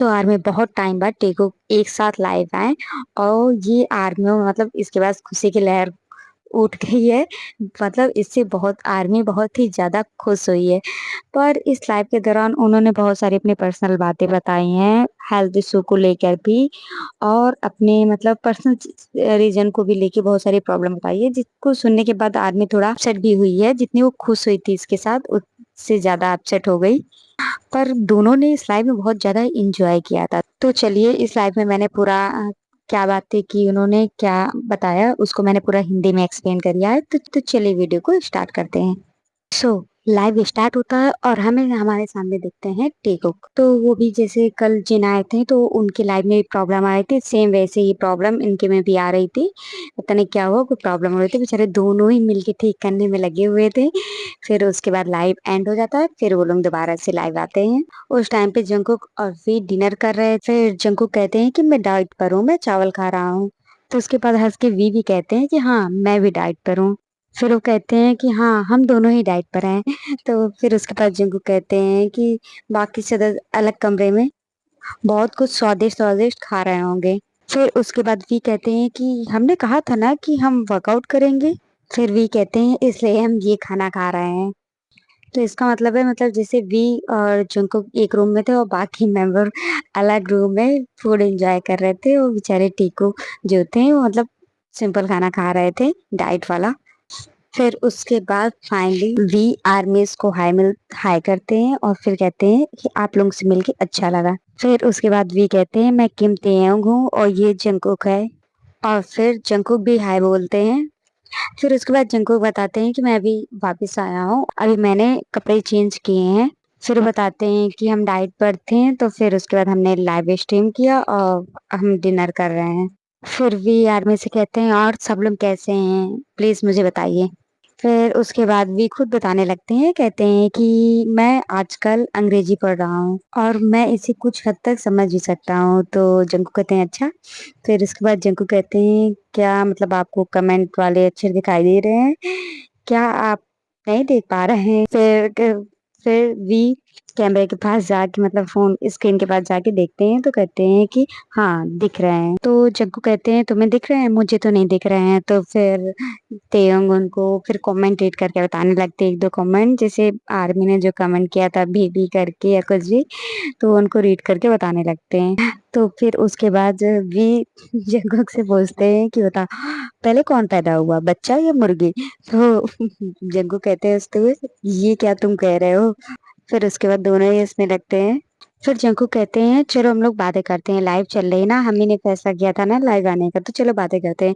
तो आर्मी बहुत टाइम बाद टेको एक साथ लाइव आए और ये आर्मी में मतलब इसके बाद खुशी की लहर उठ गई है। मतलब इससे बहुत आर्मी बहुत ही ज्यादा खुश हुई है। पर इस लाइव के दौरान उन्होंने बहुत सारी अपनी पर्सनल बातें बताई हैं, हेल्थ इशू को लेकर भी और अपने मतलब पर्सनल रीजन को भी लेके बहुत सारी प्रॉब्लम बताई है, जिसको सुनने के बाद आर्मी थोड़ा अपसेट भी हुई है। जितनी वो खुश हुई थी इसके साथ उससे ज्यादा अपसेट हो गई। पर दोनों ने इस लाइव में बहुत ज्यादा इंजॉय किया था। तो चलिए इस लाइव में मैंने पूरा क्या बातें की, उन्होंने क्या बताया, उसको मैंने पूरा हिंदी में एक्सप्लेन कर दिया है। तो चलिए वीडियो को स्टार्ट करते हैं। सो लाइव स्टार्ट होता है और हमें हमारे सामने दिखते हैं टेकुक। तो वो भी जैसे कल जिन आए थे तो उनके लाइव में प्रॉब्लम आ रही थी, सेम वैसे ही प्रॉब्लम इनके में भी आ रही थी। पता नहीं क्या हुआ, कोई प्रॉब्लम हो रही थी, बेचारे दोनों ही मिलके ठीक करने में लगे हुए थे। फिर उसके बाद लाइव एंड हो जाता है, फिर वो लोग दोबारा से लाइव आते हैं। उस टाइम पे जंकुक और वी डिनर कर रहे थे। फिर जंकुक कहते हैं कि मैं डाइट पर हूँ, मैं चावल खा रहा हूँ। तो उसके बाद हंस के वी भी कहते हैं कि हाँ मैं भी डाइट पर हूँ। फिर वो कहते हैं कि हाँ हम दोनों ही डाइट पर हैं। तो फिर उसके बाद जंकुक कहते हैं कि बाकी सदस्य अलग कमरे में बहुत कुछ स्वादिष्ट स्वादिष्ट खा रहे होंगे। फिर उसके बाद वी कहते हैं कि हमने कहा था ना कि हम वर्कआउट करेंगे। फिर वी कहते हैं इसलिए हम ये खाना खा रहे हैं। तो इसका मतलब है, मतलब जैसे वी और जंकुक एक रूम में थे और बाकी मेंबर अलग रूम में फूड एंजॉय कर रहे थे। वो बेचारे टीकू जो थे वो मतलब सिंपल खाना खा रहे थे, डाइट वाला। फिर उसके बाद फाइनली वी आर्मीज को हाई करते हैं और फिर कहते हैं कि आप लोगों से मिलके अच्छा लगा। फिर उसके बाद वी कहते हैं मैं किम तेयोंग हूँ और ये जंकुक है। और फिर जंकुक भी हाय बोलते हैं। फिर उसके बाद जंकुक बताते हैं कि मैं अभी वापस आया हूँ, अभी मैंने कपड़े चेंज किए हैं। फिर बताते हैं कि हम डाइट पर थे। तो फिर उसके बाद हमने लाइव स्ट्रीम किया और हम डिनर कर रहे हैं। फिर भी आर्मी से कहते हैं और सब लोग कैसे हैं, प्लीज मुझे बताइए। फिर उसके बाद भी खुद बताने लगते हैं, कहते हैं कि मैं आजकल अंग्रेजी पढ़ रहा हूँ और मैं इसे कुछ हद तक समझ भी सकता हूँ। तो जंकू कहते हैं अच्छा। फिर उसके बाद जंकू कहते हैं क्या मतलब आपको कमेंट वाले अक्षर दिखाई दे रहे हैं, क्या आप नहीं देख पा रहे हैं? फिर वी कैमरे के पास जाके मतलब फोन स्क्रीन के पास जाके देखते हैं तो कहते हैं कि हाँ दिख रहे हैं। तो जग्गू कहते हैं तुम्हें दिख रहे हैं, मुझे तो नहीं दिख रहे हैं। तो फिर तेयंग उनको फिर कमेंटेट करके बताने लगते हैं एक दो कमेंट, जैसे आर्मी ने जो कमेंट किया था भी करके या कुछ भी, तो उनको रीड करके बताने लगते हैं। तो फिर उसके बाद भी जंगुक से पूछते हैं कि बता पहले कौन पैदा हुआ, बच्चा या मुर्गी? तो जग्गू कहते हैं हंसते हुए ये क्या तुम कह रहे हो? फिर उसके बाद दोनों ही हंसने लगते हैं। फिर जंकू कहते हैं चलो हम लोग बातें करते हैं, लाइव चल रही है ना, हम ही ने फैसला किया था ना लाइव आने का, तो चलो बातें करते हैं।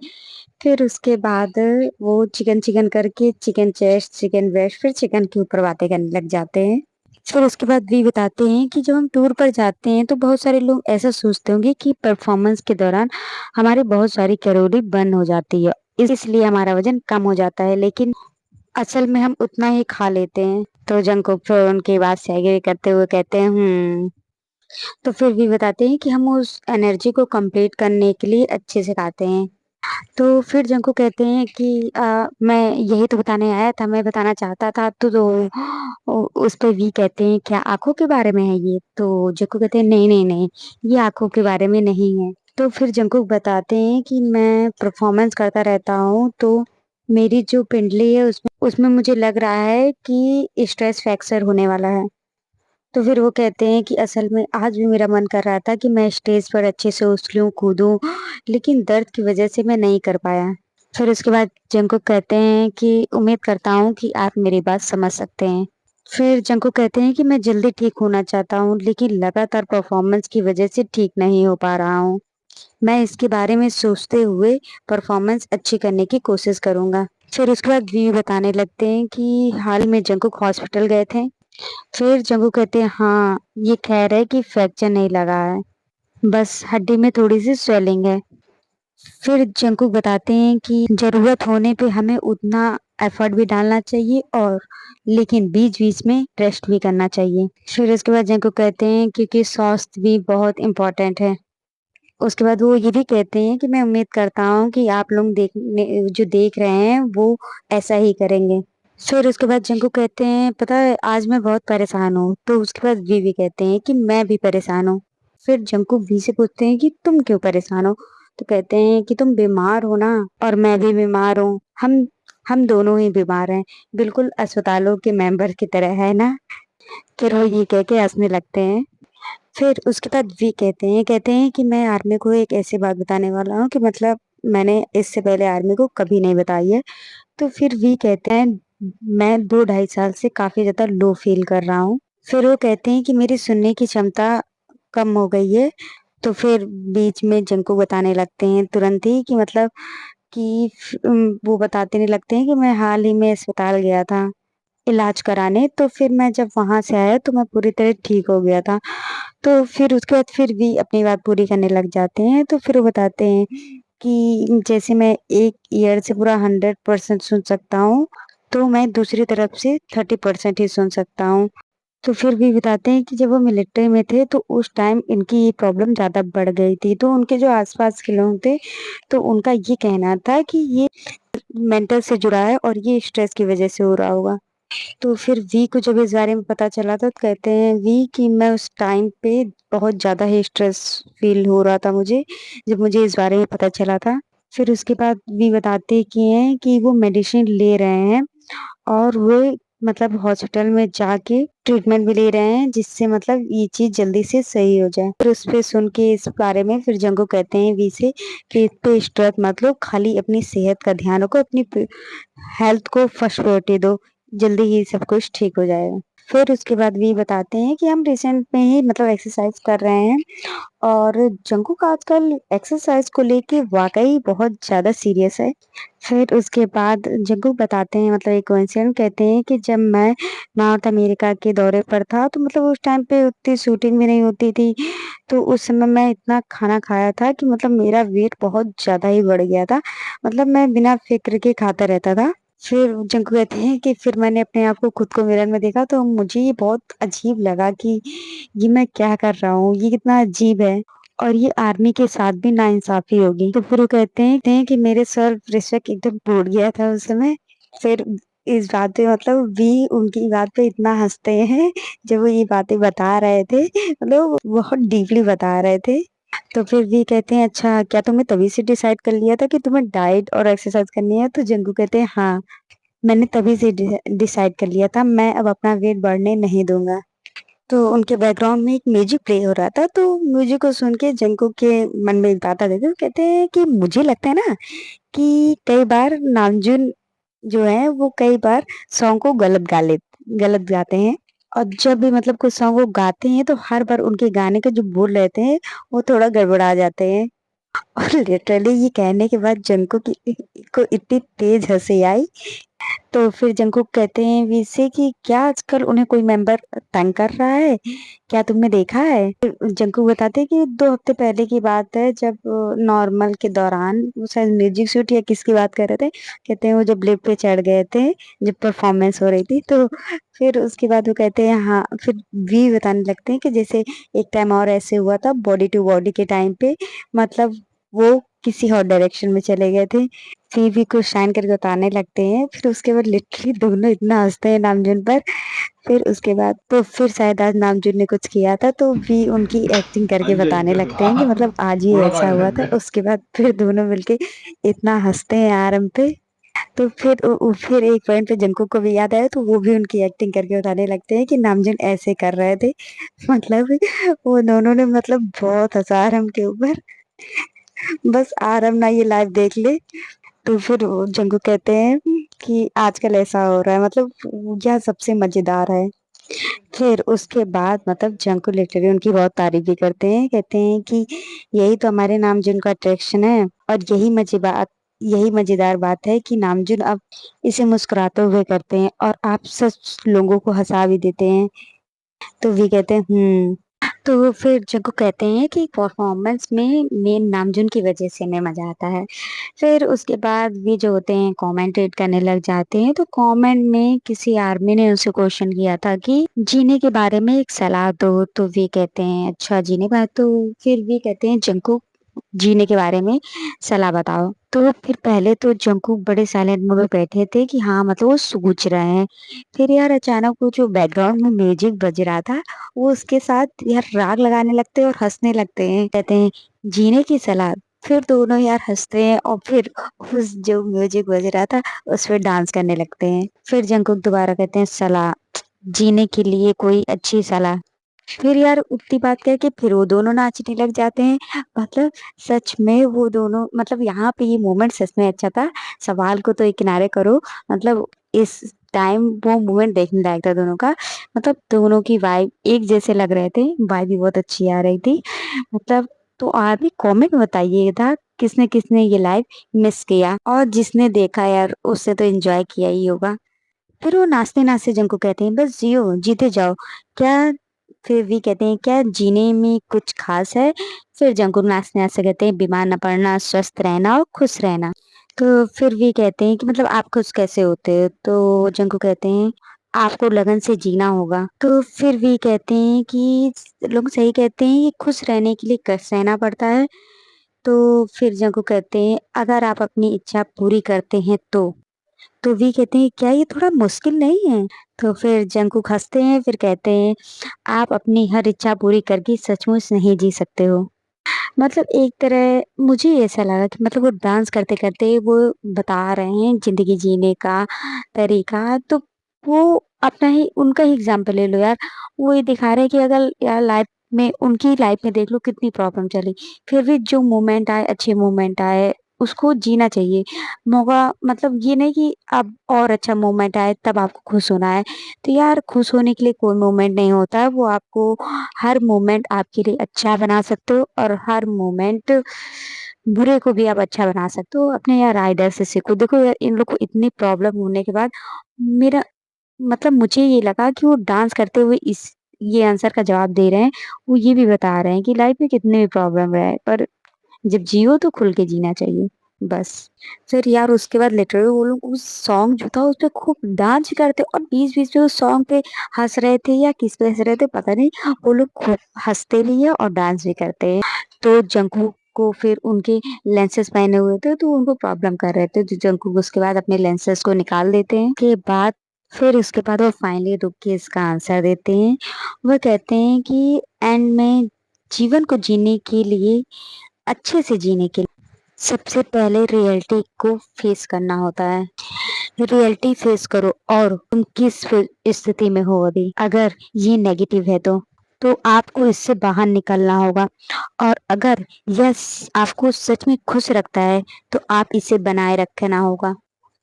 फिर उसके बाद वो चिकन चिकन करके चिकन चेस्ट चिकन वेस्ट फिर चिकन के ऊपर बातें करने लग जाते हैं। फिर उसके बाद भी बताते हैं कि जब हम टूर पर जाते हैं तो बहुत सारे लोग ऐसा सोचते होंगे कि परफॉर्मेंस के दौरान हमारी बहुत सारी कैलोरी बर्न हो जाती है, इसलिए हमारा वजन कम हो जाता है, लेकिन असल में हम उतना ही खा लेते हैं। तो जंको फिर उनकी बात से एग्री करते हुए कहते हैं तो फिर भी बताते हैं कि हम उस एनर्जी को कंप्लीट करने के लिए अच्छे से खाते हैं। तो फिर जंको कहते हैं कि मैं यही तो बताने आया था, मैं बताना चाहता था। उस पे भी कहते हैं क्या आंखों के बारे में है ये? तो जंको कहते हैं नहीं नहीं नहीं, ये आंखों के बारे में नहीं है। तो फिर जंकुक बताते हैं कि मैं परफॉर्मेंस करता रहता हूँ, तो मेरी जो पिंडली है उसमें उसमें मुझे लग रहा है कि स्ट्रेस फ्रैक्चर होने वाला है। तो फिर वो कहते हैं कि असल में आज भी मेरा मन कर रहा था कि मैं स्टेज पर अच्छे से उछलूं कूदूं, लेकिन दर्द की वजह से मैं नहीं कर पाया। फिर उसके बाद जंकुक कहते हैं कि उम्मीद करता हूँ कि आप मेरी बात समझ सकते हैं। फिर जंकुक कहते हैं कि मैं जल्दी ठीक होना चाहता हूँ, लेकिन लगातार परफॉर्मेंस की वजह से ठीक नहीं हो पा रहा हूँ। मैं इसके बारे में सोचते हुए परफॉर्मेंस अच्छी करने की कोशिश करूंगा। फिर उसके बाद वी बताने लगते हैं कि हाल में जंकुक हॉस्पिटल गए थे। फिर जंगू कहते हैं हाँ ये खैर है कि फ्रैक्चर नहीं लगा है, बस हड्डी में थोड़ी सी स्वेलिंग है। फिर जंकुक बताते हैं कि जरूरत होने पे हमें उतना एफर्ट भी डालना चाहिए और लेकिन बीच बीच में रेस्ट भी करना चाहिए। फिर उसके बाद जंकुक कहते हैं क्योंकि स्वास्थ्य भी बहुत इम्पोर्टेंट है। उसके बाद वो ये भी कहते हैं कि मैं उम्मीद करता हूँ कि आप लोग जो देख रहे हैं वो ऐसा ही करेंगे। फिर उसके बाद जंकू कहते हैं पता है आज मैं बहुत परेशान हूँ। तो उसके बाद वी कहते हैं कि मैं भी परेशान हूँ। फिर जंकू वी से पूछते हैं कि तुम क्यों परेशान हो। तो कहते हैं कि तुम बीमार हो ना, और मैं भी बीमार हूँ। हम दोनों ही बीमार हैं, बिल्कुल अस्पतालों के मेंबर की तरह, है ना। फिर वो ये कह के हंसने लगते हैं। फिर उसके बाद वी कहते हैं कि मैं आर्मी को एक ऐसी बात बताने वाला हूँ कि मतलब मैंने इससे पहले आर्मी को कभी नहीं बताई है। तो फिर वी कहते हैं मैं 2 ढाई साल से काफी ज्यादा लो फील कर रहा हूँ। फिर वो कहते हैं कि मेरी सुनने की क्षमता कम हो गई है। तो फिर बीच में जंकू बताने लगते हैं तुरंत ही कि मतलब कि वो बताते नहीं लगते हैं कि मैं हाल ही में अस्पताल गया था इलाज कराने। तो फिर मैं जब वहां से आया तो मैं पूरी तरह ठीक हो गया था। तो फिर उसके बाद फिर भी अपनी बात पूरी करने लग जाते हैं। तो फिर वो बताते हैं कि जैसे मैं एक ईयर से पूरा 100% सुन सकता हूँ, तो मैं दूसरी तरफ से 30% ही सुन सकता हूँ। तो फिर भी बताते हैं कि जब वो मिलिट्री में थे तो उस टाइम इनकी ये प्रॉब्लम ज्यादा बढ़ गई थी। तो उनके जो आसपास के लोग थे तो उनका ये कहना था कि ये मेंटल से जुड़ा है और ये स्ट्रेस की वजह से हो रहा होगा। तो फिर वी को जब इस बारे में पता चला था तो कहते हैं वी कि मैं उस टाइम पे बहुत ज्यादा ही स्ट्रेस फील हो रहा था मुझे, जब मुझे इस बारे में पता चला था। फिर उसके बाद वी बताते कि हैं कि वो मेडिसिन ले रहे हैं और वो मतलब हॉस्पिटल में जाके ट्रीटमेंट भी ले रहे हैं जिससे मतलब ये चीज जल्दी से सही हो जाए। फिर उस पे सुन के इस बारे में फिर जंगू कहते हैं वी से कि इस पे स्ट्रेस मतलब खाली अपनी सेहत का ध्यान रखो, अपनी हेल्थ को फर्स्ट प्रायोरिटी दो, जल्दी ही सब कुछ ठीक हो जाएगा। फिर उसके बाद भी बताते हैं कि हम रिसेंट में ही मतलब एक्सरसाइज कर रहे हैं और जंकू का आजकल एक्सरसाइज को लेके वाकई बहुत ज्यादा सीरियस है। फिर उसके बाद जंकू बताते हैं मतलब एक कोइंसिडेंट कहते हैं कि जब मैं नॉर्थ अमेरिका के दौरे पर था तो मतलब उस टाइम पे उतनी शूटिंग भी नहीं होती थी। तो उस समय मैं इतना खाना खाया था कि मतलब मेरा वेट बहुत ज्यादा ही बढ़ गया था। मतलब मैं बिना फिक्र के खाता रहता था। फिर जंकू कहते हैं कि फिर मैंने अपने आप को खुद को मिरर में देखा तो मुझे ये बहुत अजीब लगा कि ये मैं क्या कर रहा हूँ, ये कितना अजीब है और ये आर्मी के साथ भी नाइंसाफी होगी। तो फिर वो कहते हैं कि मेरे सेल्फ रिस्पेक्ट एकदम टूट गया था उस समय। फिर इस बात पे मतलब भी उनकी बात पे इतना हंसते हैं जब वो ये बातें बता रहे थे, मतलब वो बहुत डीपली बता रहे थे। तो फिर भी कहते हैं अच्छा क्या तुमने तभी से डिसाइड कर लिया था कि तुम्हें डाइट और एक्सरसाइज करनी है। तो जंगू कहते हैं हाँ, मैंने तभी से डिसाइड कर लिया था, मैं अब अपना वेट बढ़ने नहीं दूंगा। तो उनके बैकग्राउंड में एक म्यूजिक प्ले हो रहा था, तो म्यूजिक को सुन के जंको के मन में एक बात आ गई थी। वो कहते हैं कि मुझे लगता है ना कि कई बार नामजुन जो है वो कई बार सॉन्ग को गलत गाते हैं। और जब भी मतलब कुछ सॉन्ग वो गाते हैं तो हर बार उनके गाने के जो बोल रहते हैं वो थोड़ा गड़बड़ा जाते हैं। और लिटरली ये कहने के बाद जंको को इतनी तेज हंसी आई। तो फिर जंकुक कहते हैं वी से कि क्या आजकल उन्हें कोई मेंबर तंग कर रहा है, क्या तुमने देखा है। फिर जंकुक बताते हैं कि 2 हफ्ते पहले की बात है जब नॉर्मल के दौरान वो शायद म्यूजिक शूट या किसकी बात कर रहे थे। कहते हैं वो जब लिफ्ट पे चढ़ गए थे जब परफॉर्मेंस हो रही थी। तो फिर उसके बाद वो कहते हैं हाँ, फिर वी बताने लगते हैं कि जैसे एक टाइम और ऐसे हुआ था बॉडी टू बॉडी के टाइम पे, मतलब वो किसी और डायरेक्शन में चले गए थे। सीवी को शाइन करके उतारने लगते हैं। फिर उसके बाद लिटरली दोनों इतना हंसते हैं नामजुन पर। फिर उसके बाद तो फिर शायद आज नामजुन ने कुछ किया था तो भी उनकी एक्टिंग करके बताने अय्यய்यो! लगते हैं कि मतलब आज ही ऐसा हुआ था। उड़ाबाज उसके बाद फिर दोनों मिलके इतना हंसते हैं आरम पे। तो फिर एक पॉइंट पे जंकुक को भी याद आया तो वो भी उनकी एक्टिंग करके बताने लगते हैं कि नामजुन ऐसे कर रहे थे। मतलब वो दोनों ने मतलब बहुत हंसा आरम के ऊपर। बस आरम ना ये लाइव देख ले। तो फिर वो जंगू कहते हैं कि आजकल ऐसा हो रहा है, मतलब यह सबसे मजेदार है। फिर उसके बाद मतलब जंकू लिटरली उनकी बहुत तारीफ भी करते हैं। कहते हैं कि यही तो हमारे नामजुन का अट्रैक्शन है और यही मजेदार बात है कि नामजुन अब इसे मुस्कुराते हुए करते हैं और आप सच लोगों को हंसा भी देते हैं। तो वी कहते हैं तो फिर जग्गू कहते हैं कि परफॉर्मेंस में मेन नामजुन की वजह से हमें मजा आता है। फिर उसके बाद भी जो होते हैं कमेंटेट करने लग जाते हैं। तो कमेंट में किसी आर्मी ने उनसे क्वेश्चन किया था कि जीने के बारे में एक सलाह दो। तो वे कहते हैं अच्छा जीने का, तो फिर भी कहते हैं जंकू जीने के बारे में सलाह बताओ। तो फिर पहले तो जंकुक बड़े साइलेंट मोड में बैठे थे कि हाँ मतलब वो सोच रहे हैं। फिर यार अचानक वो जो बैकग्राउंड में म्यूजिक बज रहा था, वो उसके साथ यार राग लगाने लगते हैं और हंसने लगते हैं। कहते हैं जीने की सलाह। फिर दोनों यार हंसते हैं और फिर उस जो म्यूजिक बज रहा था उस पर डांस करने लगते हैं। फिर जंकुक दोबारा कहते हैं सलाह, जीने के लिए कोई अच्छी सलाह। फिर यार उतनी बात कह के फिर वो दोनों नाचने लग जाते हैं। मतलब सच में वो दोनों मतलब यहाँ पे ये मोमेंट सच में अच्छा था। सवाल को तो एक किनारे करो, मतलब इस टाइम वो मोमेंट देखने लायक था दोनों का। मतलब दोनों की वाइब एक जैसे लग रहे थे, वाइब भी बहुत अच्छी आ रही थी। मतलब तो आप भी कमेंट में बताइएगा किसने किसने ये लाइव मिस किया, और जिसने देखा यार उससे तो एंजॉय किया ही होगा। फिर वो नाचते नाचते जंको कहते हैं बस जियो जीते जाओ क्या। फिर भी कहते हैं क्या जीने में कुछ खास है। फिर जंको नाचते नाचते कहते हैं बीमार न पड़ना, स्वस्थ रहना और खुश रहना। तो फिर भी कहते हैं कि मतलब आप खुश कैसे होते हो, तो जंको कहते हैं आपको लगन से जीना होगा। तो फिर भी कहते हैं कि लोग सही कहते हैं, ये खुश रहने के लिए कष्ट सहना पड़ता है। तो फिर जंको कहते हैं अगर आप अपनी इच्छा पूरी करते हैं तो वी कहते हैं क्या ये थोड़ा मुश्किल नहीं है। तो फिर जंकुक हंसते हैं, फिर कहते हैं आप अपनी हर इच्छा पूरी करके सचमुच नहीं जी सकते हो। मतलब एक तरह मुझे ऐसा लगा कि मतलब वो डांस करते करते वो बता रहे हैं जिंदगी जीने का तरीका। तो वो अपना ही उनका ही एग्जाम्पल ले लो यार। वो ये दिखा रहे हैं कि अगर यार लाइफ में उनकी लाइफ में देख लो कितनी प्रॉब्लम चली, फिर भी जो मोमेंट आए अच्छे मोमेंट आए उसको जीना चाहिए। मौका मतलब ये नहीं कि अब और अच्छा मोमेंट आए तब आपको खुश होना है। तो यार खुश होने के लिए कोई मोमेंट नहीं होता है, वो आपको हर मोमेंट आपके लिए अच्छा बना सकते हो, और हर मोमेंट बुरे को भी आप अच्छा बना सकते हो। अपने यार आइडल से सीखो। देखो यार इन लोग को इतनी प्रॉब्लम होने के बाद मेरा मतलब मुझे ये लगा कि वो डांस करते हुए इस ये आंसर का जवाब दे रहे हैं। वो ये भी बता रहे हैं कि लाइफ में कितने भी प्रॉब्लम रहे पर जब जियो तो खुल के जीना चाहिए बस। फिर यार उसके बाद लिटरली वो लोग उस सॉन्ग जो था उस पे खूब डांस करते, और बीच बीच में उस सॉन्ग पे हंस रहे थे या किस पे हंस रहे थे पता नहीं। वो लोग खूब हंसते भी है और डांस भी करते हैं। तो जंकू को फिर उनके लेंसेस पहने हुए थे तो उनको प्रॉब्लम कर रहे थे, तो जंकू उसके बाद अपने लेंसेस को निकाल देते हैं के बाद फिर उसके बाद वो फाइनली रुक के इसका आंसर देते हैं। वो कहते हैं कि एंड में जीवन को जीने के लिए अच्छे से जीने के लिए सबसे पहले रियलिटी को फेस करना होता है। रियलिटी फेस करो और तुम किस स्थिति में हो अभी, अगर ये नेगेटिव है तो आपको इससे बाहर निकलना होगा। और अगर यस आपको सच में खुश रखता है तो आप इसे बनाए रखना होगा।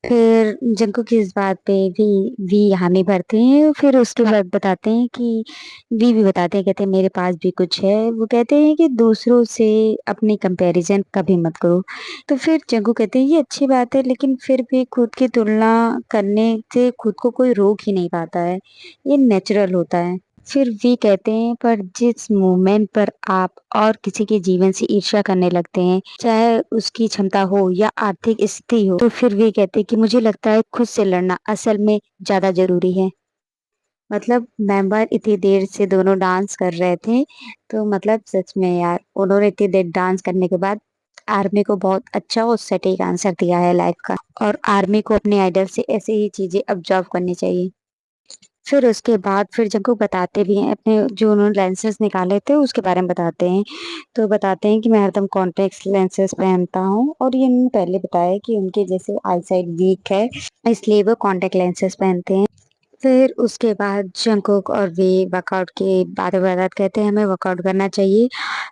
फिर जंको की इस बात पे वी हामी भरते हैं। फिर उसके बाद बताते हैं कि वी भी बताते हैं, कहते हैं मेरे पास भी कुछ है। वो कहते हैं कि दूसरों से अपनी कंपैरिजन कभी मत करो। तो फिर जग्गू कहते हैं ये अच्छी बात है, लेकिन फिर भी खुद की तुलना करने से खुद को कोई रोक ही नहीं पाता है, ये नेचुरल होता है। फिर वी कहते हैं पर जिस मोमेंट पर आप और किसी के जीवन से ईर्ष्या करने लगते हैं, चाहे उसकी क्षमता हो या आर्थिक स्थिति हो, तो फिर वी कहते हैं कि मुझे लगता है खुद से लड़ना असल में ज्यादा जरूरी है। मतलब मेंबर इतनी देर से दोनों डांस कर रहे थे, तो मतलब सच में यार उन्होंने इतनी देर डांस करने के बाद आर्मी को बहुत अच्छा और सटीक आंसर दिया है लाइफ का। और आर्मी को अपने आइडल से ऐसे ही चीजें ऑब्जर्व करनी चाहिए। फिर उसके बाद फिर जब वो बताते भी हैं अपने जो उन्होंने लेंसेज निकाले थे उसके बारे में बताते हैं। तो बताते हैं कि मैं हरदम कॉन्टेक्ट लेंसेज पहनता हूँ, और ये उन्होंने पहले बताया कि उनके जैसे आई साइड वीक है इसलिए वो कॉन्टेक्ट लेंसेज पहनते हैं। फिर उसके बाद जंकुक और वे वर्कआउट के बारे में कहते हैं हमें वर्कआउट करना चाहिए।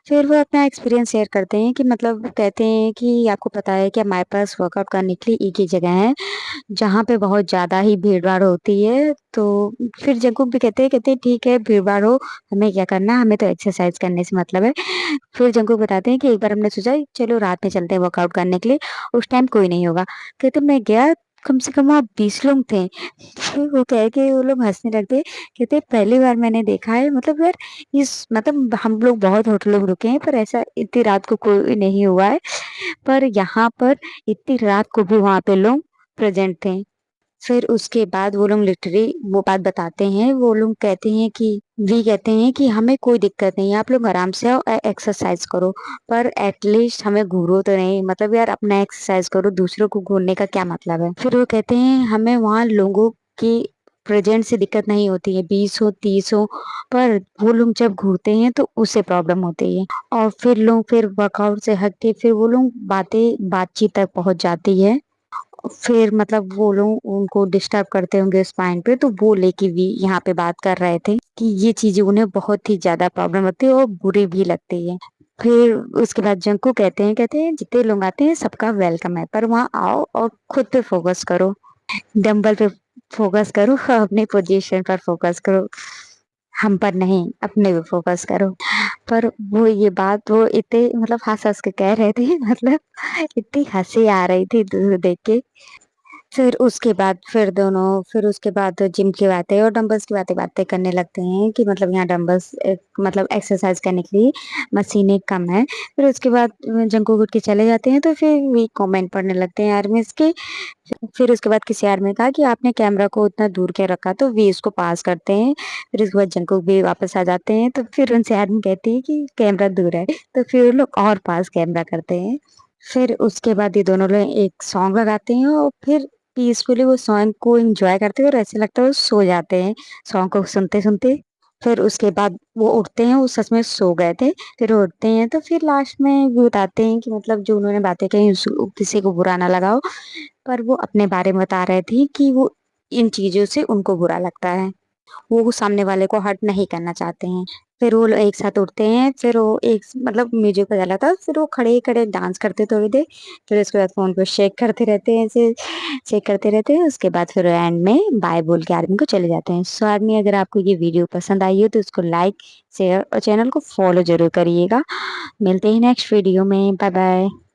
फिर वो अपना एक्सपीरियंस शेयर करते हैं कि मतलब कहते हैं कि आपको पता है कि हमारे पास वर्कआउट करने के लिए एक ही जगह है जहाँ पे बहुत ज्यादा ही भीड़ भाड़ होती है। तो फिर जंकुक भी कहते हैं ठीक है भीड़ भाड़ हो, हमें क्या करना है, हमें तो एक्सरसाइज करने से मतलब है। फिर जंकुक बताते हैं कि एक बार हमने सोचा चलो रात में चलते हैं वर्कआउट करने के लिए, उस टाइम कोई नहीं होगा। कहते मैं गया, कम से कम वहाँ 20 लोग थे। फिर वो कह के वो लोग हंसने लगते, कहते पहली बार मैंने देखा है, मतलब यार इस मतलब हम लोग बहुत होटलों में रुके हैं पर ऐसा इतनी रात को कोई नहीं हुआ है, पर यहाँ पर इतनी रात को भी वहां पे लोग प्रेजेंट थे। फिर उसके बाद वो लोग लिटरली वो बात बताते हैं, वो लोग कहते हैं कि वी कहते हैं कि हमें कोई दिक्कत नहीं है, आप लोग आराम से आओ, एक्सरसाइज करो, पर एटलीस्ट हमें घूरो तो नहीं, मतलब यार अपना एक्सरसाइज करो, दूसरों को घूरने का क्या मतलब है। फिर वो कहते हैं हमें वहाँ लोगों की प्रेजेंट से दिक्कत नहीं होती है, 20 हो 30 हो, पर वो लोग जब घूरते हैं तो उससे प्रॉब्लम होती है। और फिर लोग फिर वर्कआउट से हट के फिर वो लोग बातचीत तक पहुंच जाती है। फिर मतलब वो लोग उनको डिस्टर्ब करते होंगे स्पाइन पे, तो वो लेके भी यहाँ पे बात कर रहे थे कि ये चीजें उन्हें बहुत ही ज्यादा प्रॉब्लम होती है और बुरी भी लगती है। फिर उसके बाद जंकू कहते हैं जितने लोग आते हैं सबका वेलकम है, पर वहाँ आओ और खुद पे फोकस करो, डंबल पे फोकस करो, अपने पोजीशन पर फोकस करो, हम पर नहीं, अपने पे फोकस करो। पर वो ये बात वो इतने मतलब हंस हंस के कह रहे थे, मतलब इतनी हंसी आ रही थी देख के। फिर उसके बाद जिम की बातें और डंबल्स की बातें करने लगते हैं कि मतलब यहाँ डंबल्स मतलब एक्सरसाइज करने के लिए मशीनें कम है। फिर उसके बाद जंकू उठ के चले जाते हैं, तो फिर वे कमेंट पढ़ने लगते हैं आर्मी के। फिर उसके बाद किसी आर्मी ने कहा कि आपने कैमरा को उतना दूर क्या रखा, तो वे इसको पास करते हैं। फिर उसके बाद जंकू भी वापस आ जाते हैं, तो फिर उनसे आर्मी कहती है कि कैमरा दूर है, तो फिर वो लोग और पास कैमरा करते हैं। फिर उसके बाद ये दोनों लोग एक सॉन्ग लगाते हैं और फिर पीसफुली वो सॉन्ग को एंजॉय करते हैं और ऐसे लगता है वो सो जाते हैं सॉन्ग को सुनते सुनते। फिर उसके बाद वो उठते हैं, वो सच में सो गए थे। फिर वो उठते हैं तो फिर लास्ट में वो बताते हैं कि मतलब जो उन्होंने बातें कही किसी को बुरा ना लगाओ, पर वो अपने बारे में बता रहे थे कि वो इन चीजों से उनको बुरा लगता है, वो सामने वाले को हर्ट नहीं करना चाहते हैं। फिर वो लोग एक साथ उठते हैं, फिर वो एक मतलब म्यूजिक बजा था, फिर वो खड़े खड़े डांस करते थोड़ी देर। फिर उसके बाद फोन को शेक करते रहते हैं, ऐसे शेक करते रहते हैं। उसके बाद फिर एंड में बाय बोल के आर्मी को चले जाते हैं। सो आर्मी, अगर आपको ये वीडियो पसंद आई हो तो उसको लाइक शेयर और चैनल को फॉलो जरूर करिएगा। मिलते हैं नेक्स्ट वीडियो में। Bye bye.